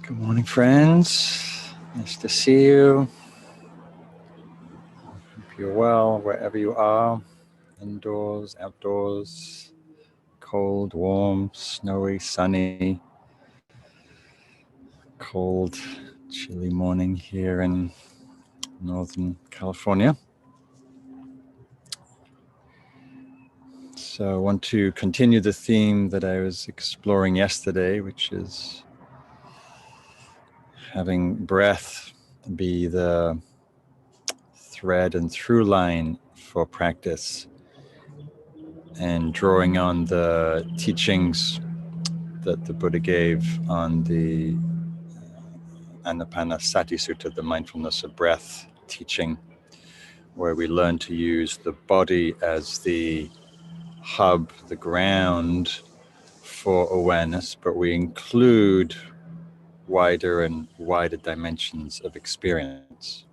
Good morning, friends. Nice to see you. Hope you're well wherever you are, indoors, outdoors, cold, warm, snowy, sunny, cold, chilly morning here in Northern California. So I want to continue the theme that I was exploring yesterday, which is having breath be the thread and through line for practice, and drawing on the teachings that the Buddha gave on the Anapanasati Sutta, the mindfulness of breath teaching, where we learn to use the body as the hub, the ground for awareness, but we include wider and wider dimensions of experience.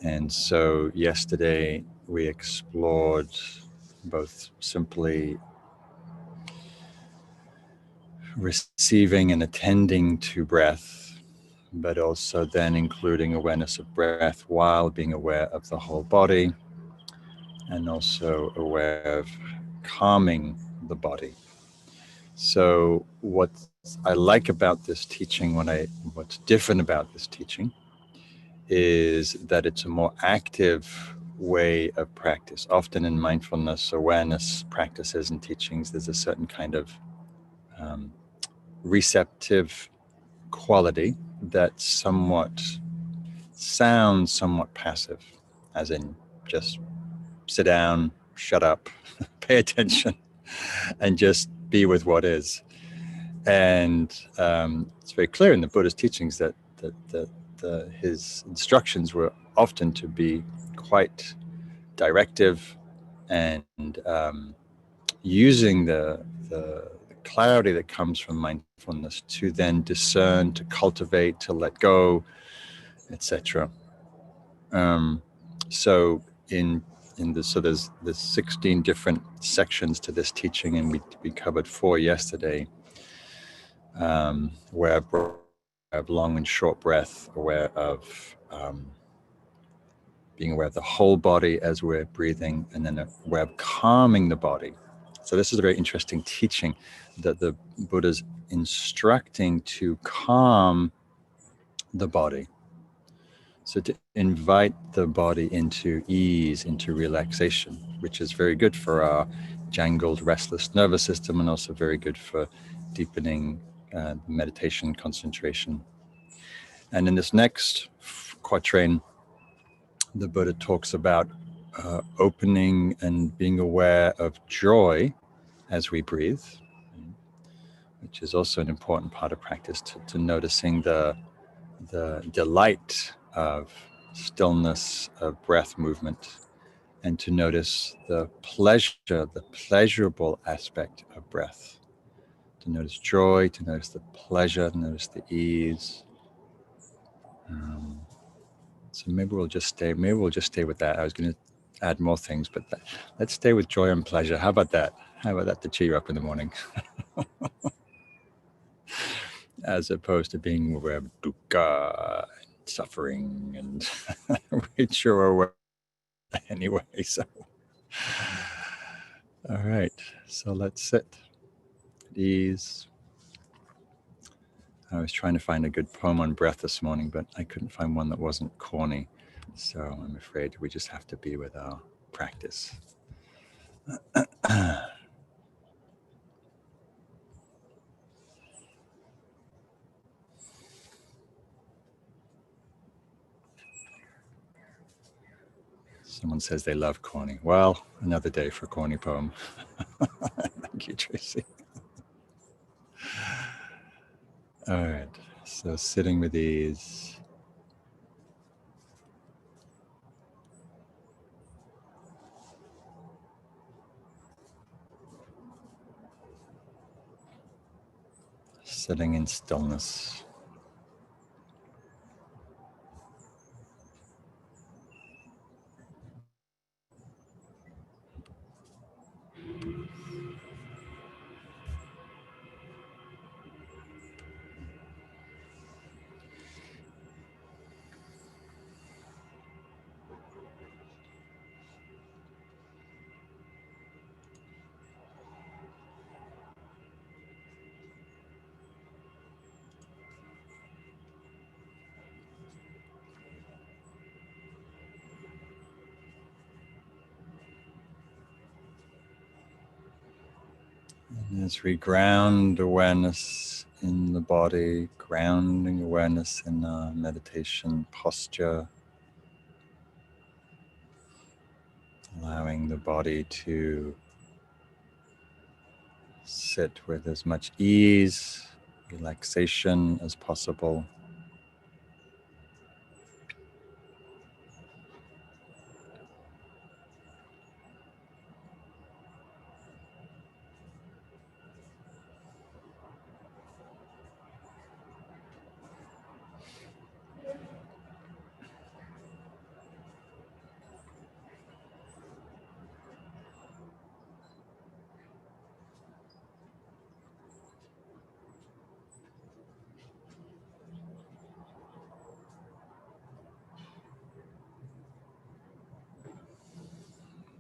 And so yesterday we explored both simply receiving and attending to breath, but also then including awareness of breath while being aware of the whole body, and also aware of calming the body. So what I like about this teaching, what's different about this teaching, is that it's a more active way of practice. Often in mindfulness, awareness practices and teachings, there's a certain kind of receptive quality that sounds somewhat passive, as in just sit down, shut up, pay attention, and just be with what is. And it's very clear in the Buddha's teachings that his instructions were often to be quite directive and using the clarity that comes from mindfulness to then discern, to cultivate, to let go, etc. So there's 16 different sections to this teaching, and we covered 4 yesterday. Aware of long and short breath, aware of being aware of the whole body as we're breathing, and then aware of calming the body. So this is a very interesting teaching that the Buddha's instructing to calm the body. So to invite the body into ease, into relaxation, which is very good for our jangled, restless nervous system, and also very good for deepening meditation, concentration. And in this next quatrain, the Buddha talks about opening and being aware of joy as we breathe, which is also an important part of practice, to noticing the delight of stillness, of breath movement, and to notice the pleasure, the pleasurable aspect of breath. To notice joy, to notice the pleasure, to notice the ease. So maybe we'll just stay with that. I was going to add more things, but let's stay with joy and pleasure. How about that? How about that to cheer you up in the morning? As opposed to being aware of dukkha, suffering, and which you're aware anyway. So, all right. So let's sit at ease. I was trying to find a good poem on breath this morning, but I couldn't find one that wasn't corny. So I'm afraid we just have to be with our practice. Someone says they love corny. Well, another day for a corny poem. Thank you, Tracy. All right. So sitting with ease. Sitting in stillness. As we ground awareness in the body, grounding awareness in our meditation posture, allowing the body to sit with as much ease, relaxation as possible.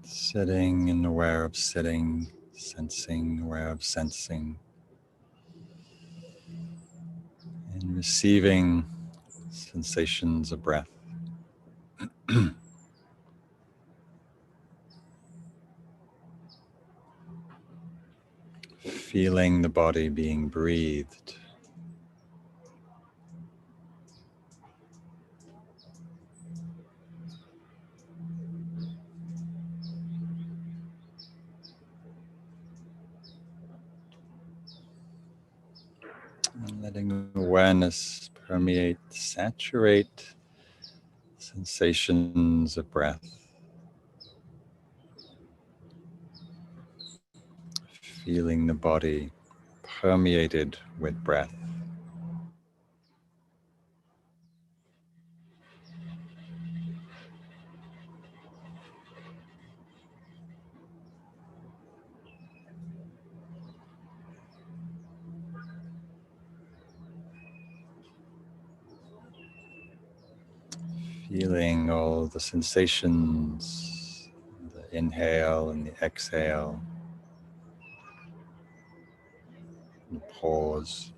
Sitting and aware of sitting, sensing, aware of sensing, and receiving sensations of breath. Feeling the body being breathed. And letting awareness permeate, saturate sensations of breath. Feeling the body permeated with breath. Feeling all the sensations, the inhale and the exhale, the pause.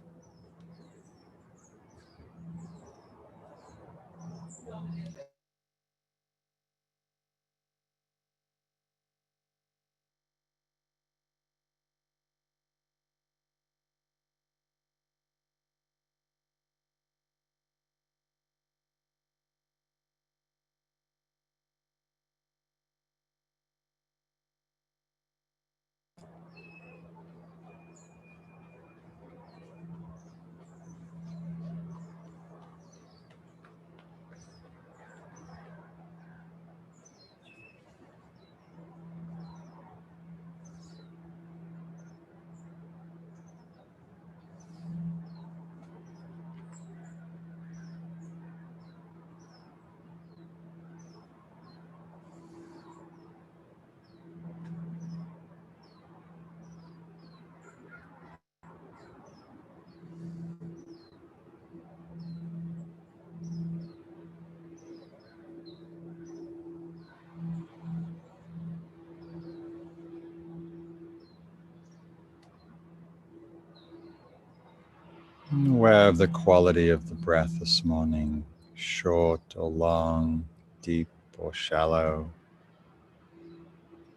Aware of the quality of the breath this morning, short or long, deep or shallow,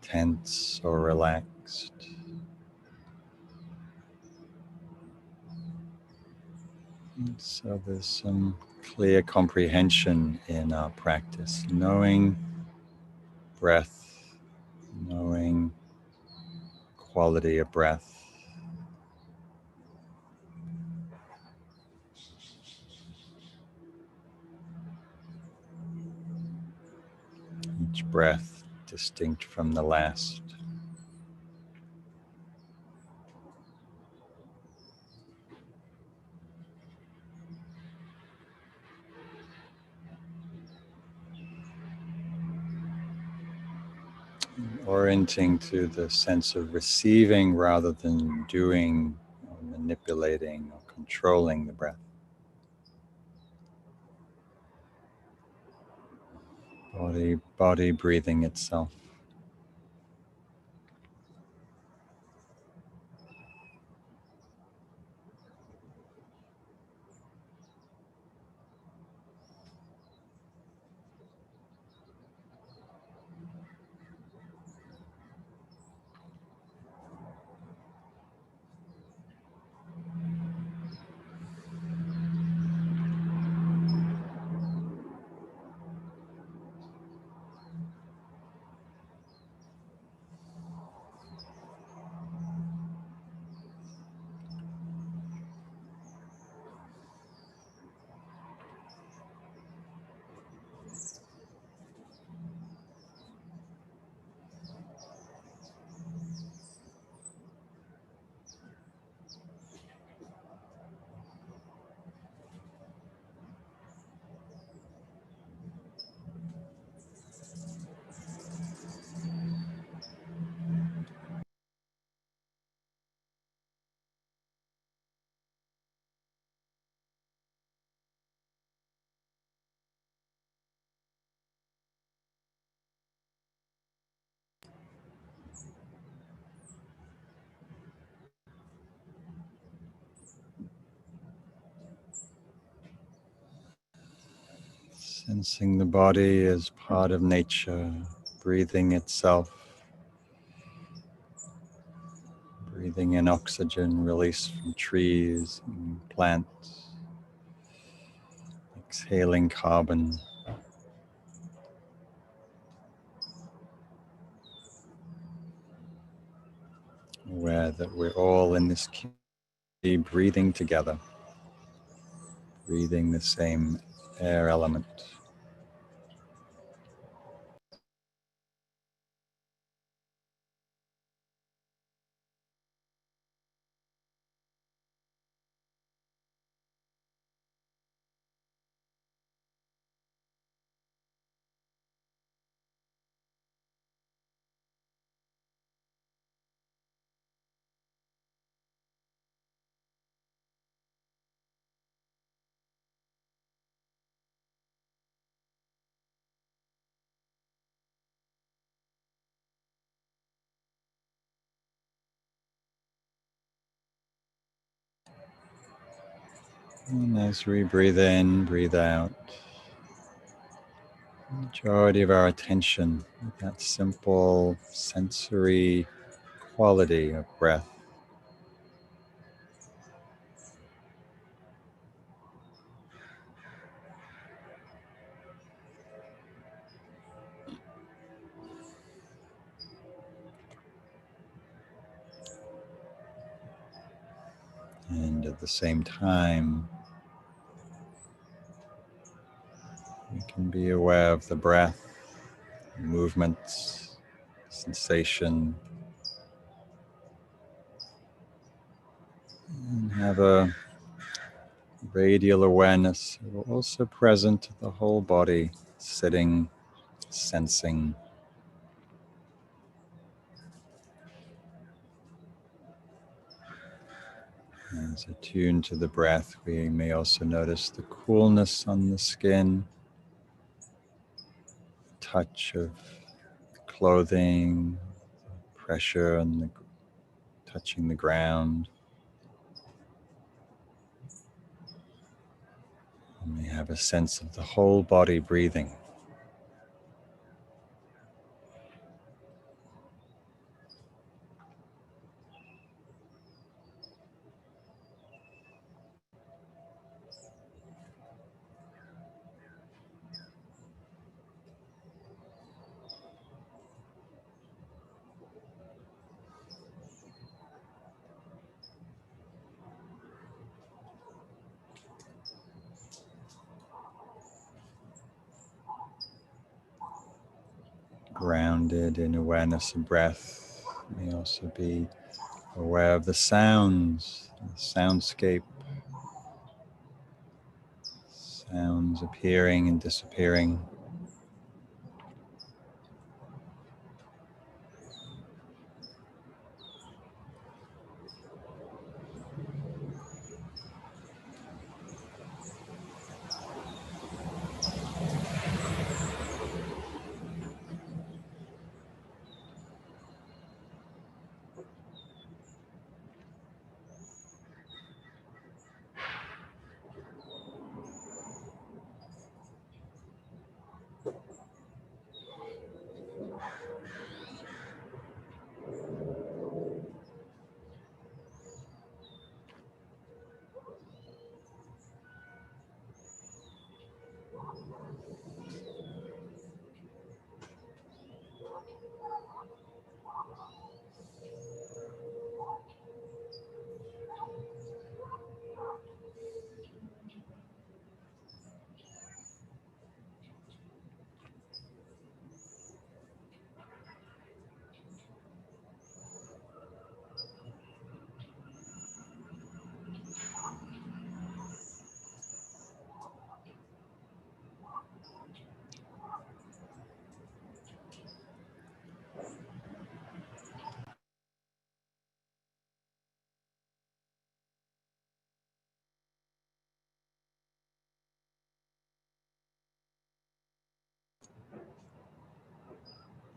tense or relaxed. And so there's some clear comprehension in our practice, knowing breath, knowing quality of breath. Each breath distinct from the last. Orienting to the sense of receiving rather than doing, or manipulating or controlling the breath. Body breathing itself. Sensing the body as part of nature, breathing itself, breathing in oxygen released from trees and plants, exhaling carbon. Aware that we're all in this community breathing together, breathing the same air element. And as we breathe in, breathe out, the majority of our attention with that simple sensory quality of breath. And at the same time, we can be aware of the breath, movements, sensation, and have a radial awareness also present the whole body, sitting, sensing. As attuned to the breath, we may also notice the coolness on the skin, touch of clothing, pressure on the touching the ground. And we have a sense of the whole body breathing. Grounded in awareness of breath, may also be aware of the sounds, the soundscape, sounds appearing and disappearing.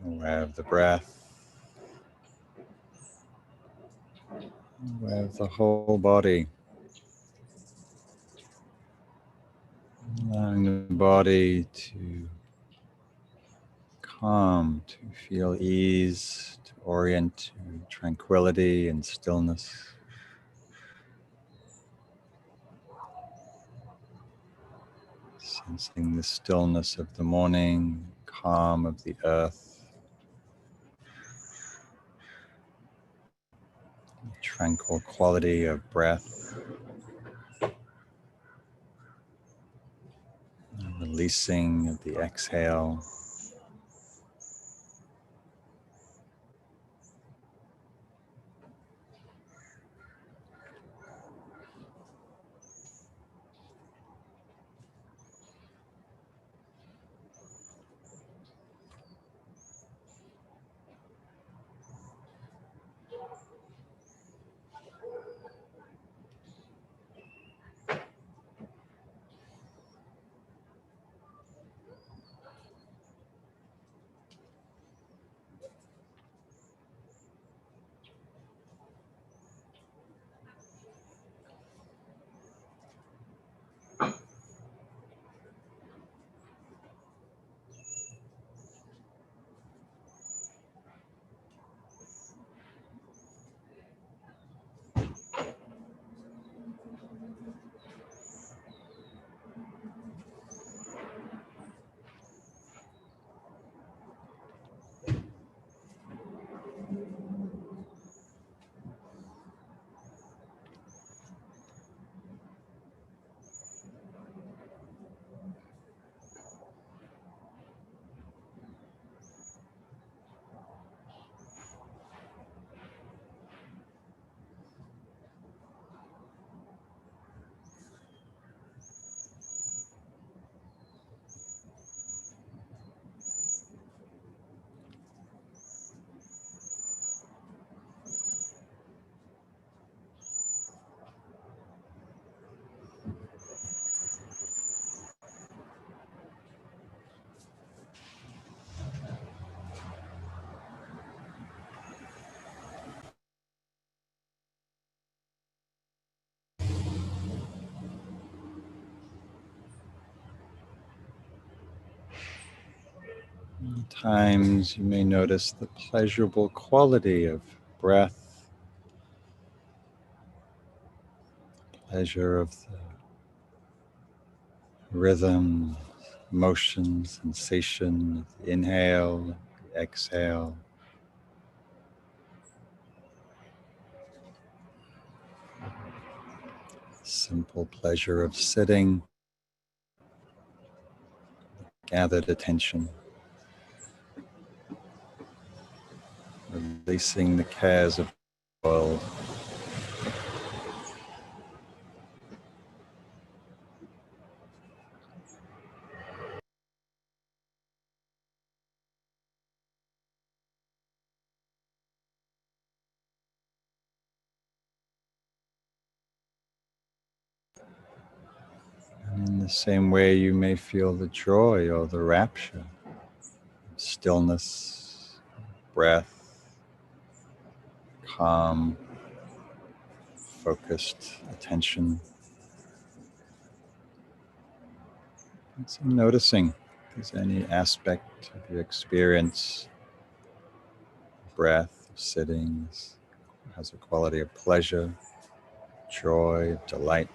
Aware of the breath, aware of the whole body. allowing the body to calm, to feel ease, to orient to tranquility and stillness. Sensing the stillness of the morning, calm of the earth, the tranquil quality of breath, releasing of the exhale. At times you may notice the pleasurable quality of breath, pleasure of the rhythm, motion, sensation of the inhale, the exhale. Simple pleasure of sitting, gathered attention, releasing the cares of the world. And in the same way, you may feel the joy or the rapture, stillness, breath, calm, focused attention. And so noticing if there's any aspect of your experience, breath, sitting, has a quality of pleasure, joy, delight.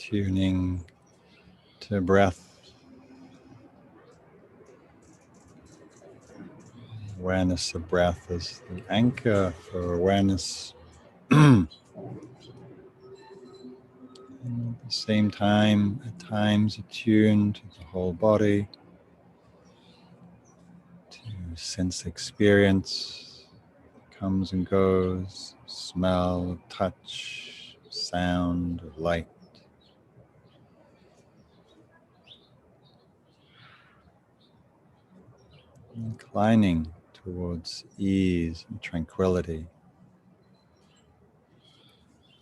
tuning to breath, awareness of breath as the anchor for awareness. And at the same time, at times attuned to the whole body, to sense experience, comes and goes, smell, touch, sound, light. Inclining towards ease and tranquility.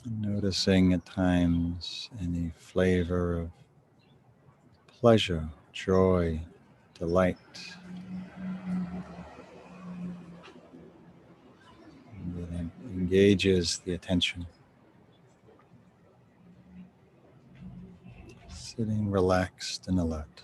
And noticing at times any flavor of pleasure, joy, delight that engages the attention. Sitting relaxed and alert.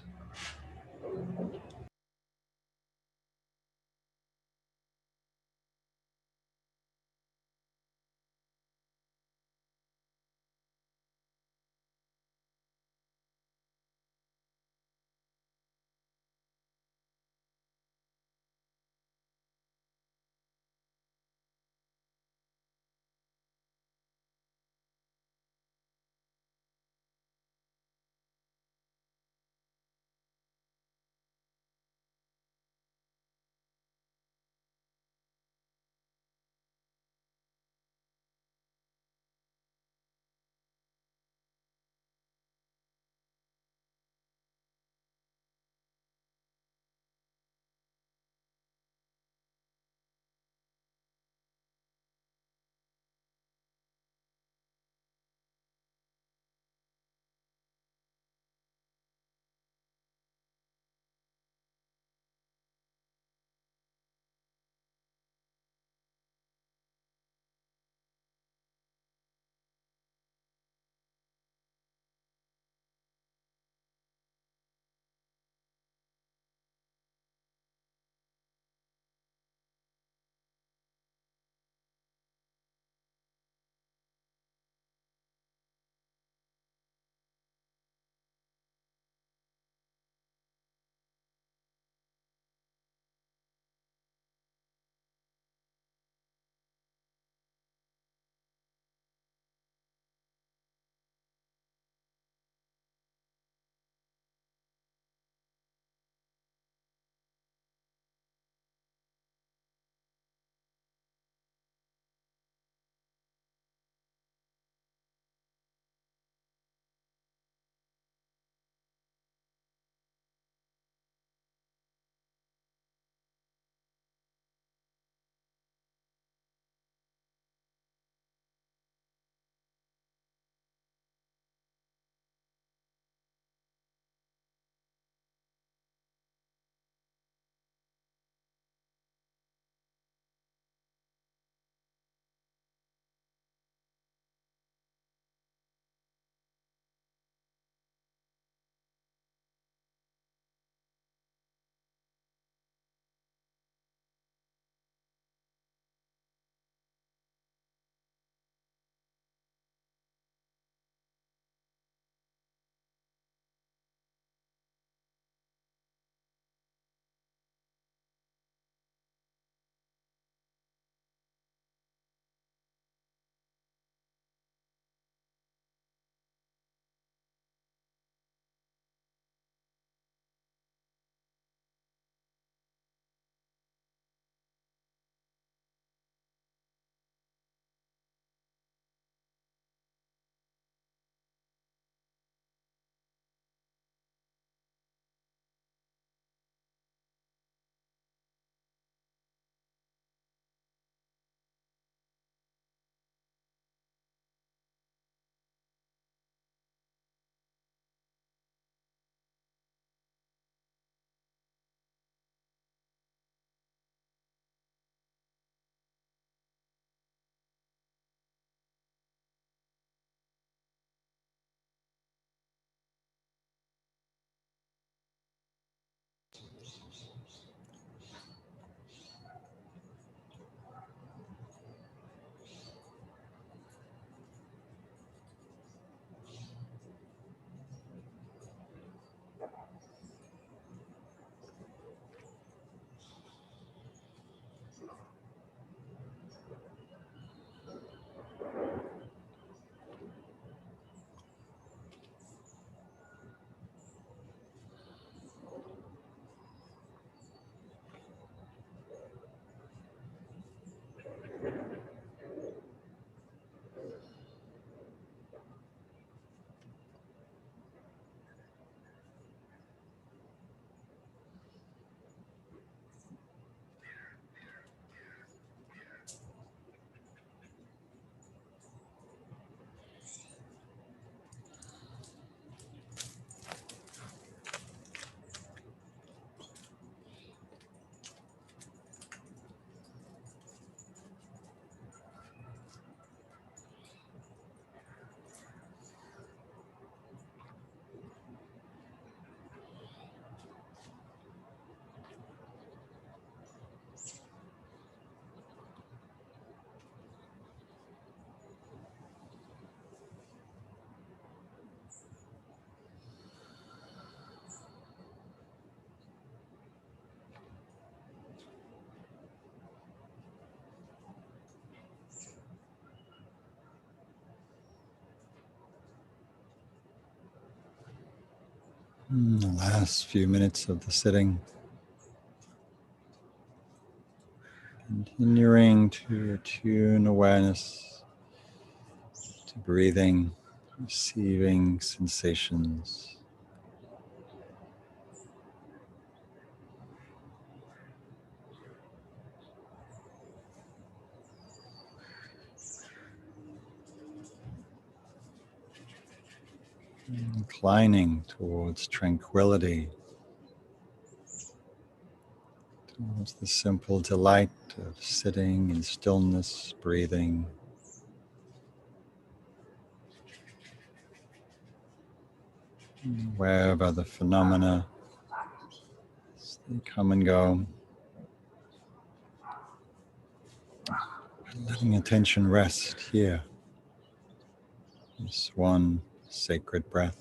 The last few minutes of the sitting. Continuing to attune awareness to breathing, receiving sensations. Inclining towards tranquility, towards the simple delight of sitting in stillness, breathing. Aware of other phenomena as they come and go. Letting attention rest here. This one sacred breath.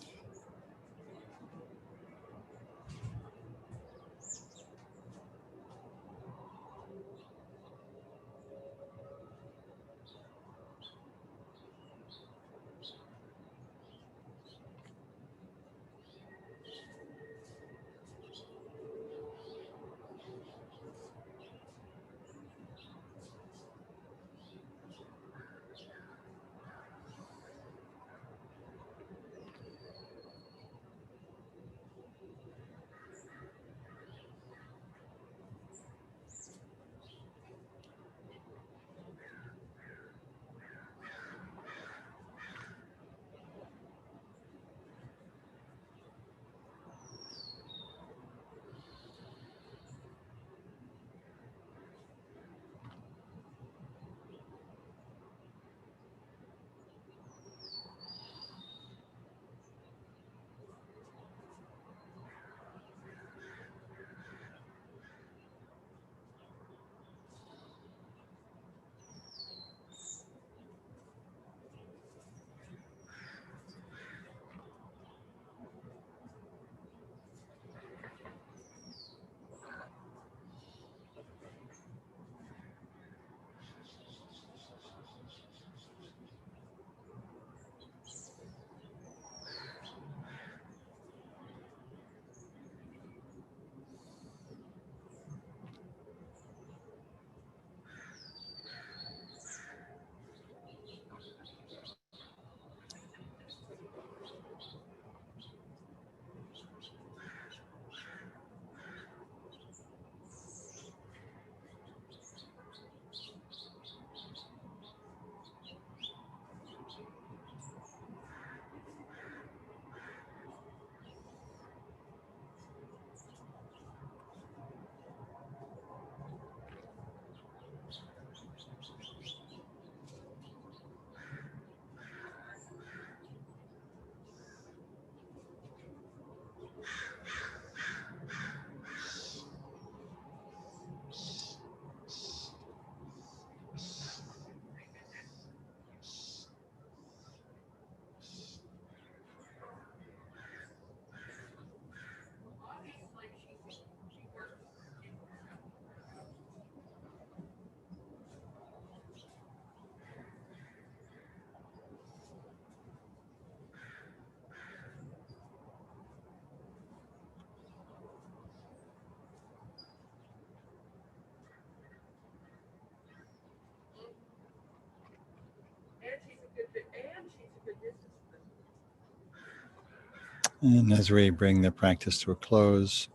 And as we bring the practice to a close,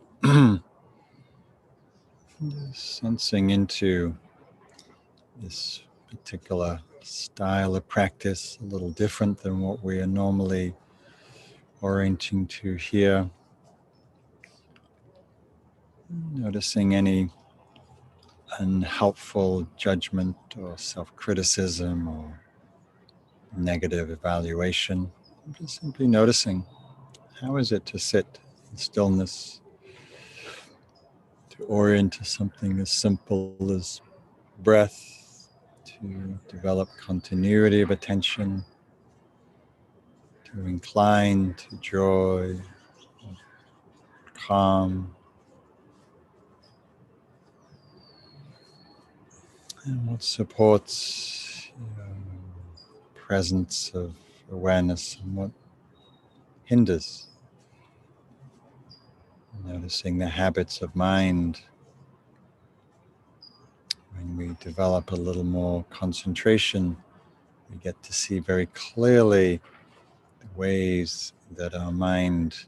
sensing into this particular style of practice, a little different than what we are normally orienting to here. Noticing any unhelpful judgment or self-criticism or negative evaluation. Just simply noticing, how is it to sit in stillness, to orient to something as simple as breath, to develop continuity of attention, to incline to joy, calm, and what supports presence of awareness and what hinders Noticing the habits of mind. When we develop a little more concentration, we get to see very clearly the ways that our mind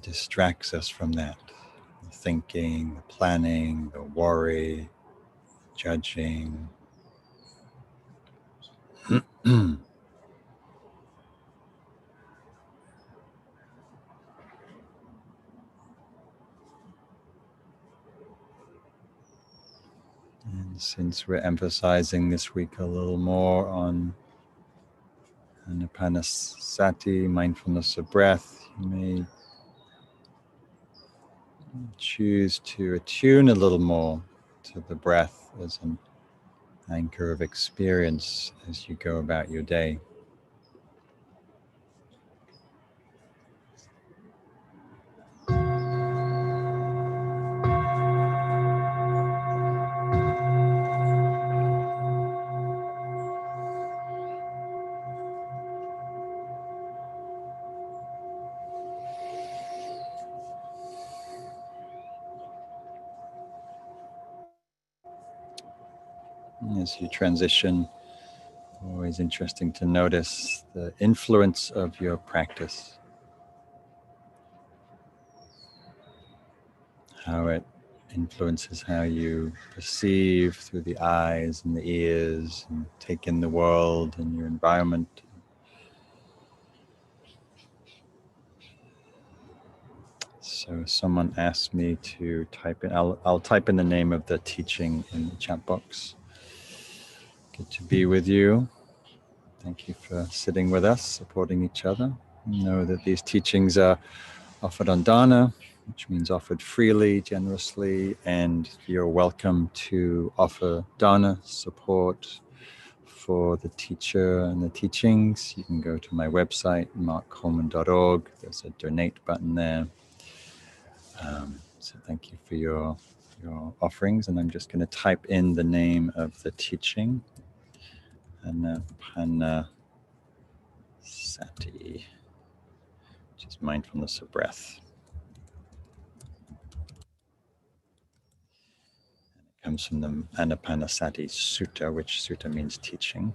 distracts us from that. The thinking, the planning, the worry, judging. And since we're emphasizing this week a little more on Anapanasati, mindfulness of breath, you may choose to attune a little more to the breath as an anchor of experience as you go about your day. As you transition, always interesting to notice the influence of your practice, how it influences how you perceive through the eyes and the ears and take in the world and your environment. So someone asked me to type in, I'll type in the name of the teaching in the chat box. Good to be with you. Thank you for sitting with us, supporting each other. Know that these teachings are offered on dana, which means offered freely, generously, and you're welcome to offer dana support for the teacher and the teachings. You can go to my website, markcoleman.org. There's a donate button there. So thank you for your offerings, and I'm just going to type in the name of the teaching, Anapanasati, which is mindfulness of breath. It comes from the Anapanasati Sutta, which sutta means teaching.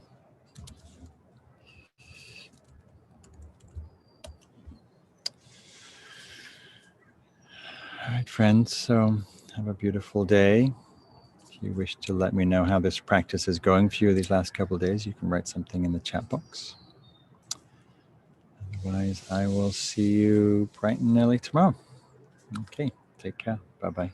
All right, friends, so have a beautiful day. If you wish to let me know how this practice is going for you these last couple of days, you can write something in the chat box. Otherwise, I will see you bright and early tomorrow. Okay, take care. Bye-bye.